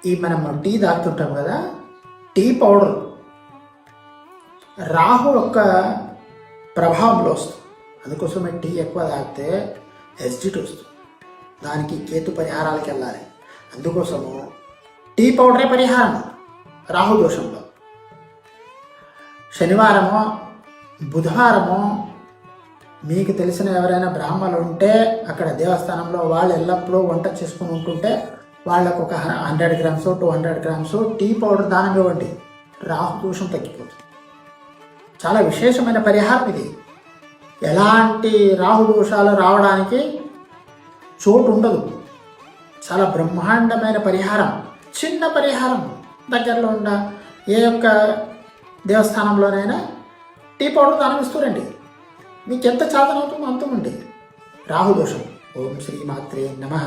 ఈ మనం టీ తాగుతుంటాం కదా, టీ పౌడర్ రాహు యొక్క ప్రభావంలో వస్తుంది. అందుకోసమే టీ ఎక్కువ తాగితే ఎసిడిటీ వస్తుంది. దానికి కేతు పరిహారాలకు వెళ్ళాలి. అందుకోసము టీ పౌడరే పరిహారం రాహు దోషంలో. శనివారమో బుధవారమో మీకు తెలిసిన ఎవరైనా బ్రాహ్మణులు ఉంటే అక్కడ దేవస్థానంలో వాళ్ళు ఎల్లప్పుడూ వంట చేసుకుని ఉంటుంటే వాళ్ళకు ఒక 100 గ్రామ్స్ 200 గ్రామ్స్ టీ పౌడర్ దానం ఇవ్వండి. రాహు దోషం తగ్గిపోతుంది. చాలా విశేషమైన పరిహారం ఇది. ఎలాంటి రాహు దోషాలు రావడానికి చోటు ఉండదు. చాలా బ్రహ్మాండమైన పరిహారం. చిన్న పరిహారం. దగ్గరలో ఉన్న ఏ యొక్క దేవస్థానంలోనైనా టీ పౌడర్ దానం ఇస్తూరండి. మీకు ఎంత చాదనవుతుందో అంతమండి. రాహు దోషం. ఓం శ్రీ మాత్రే నమః.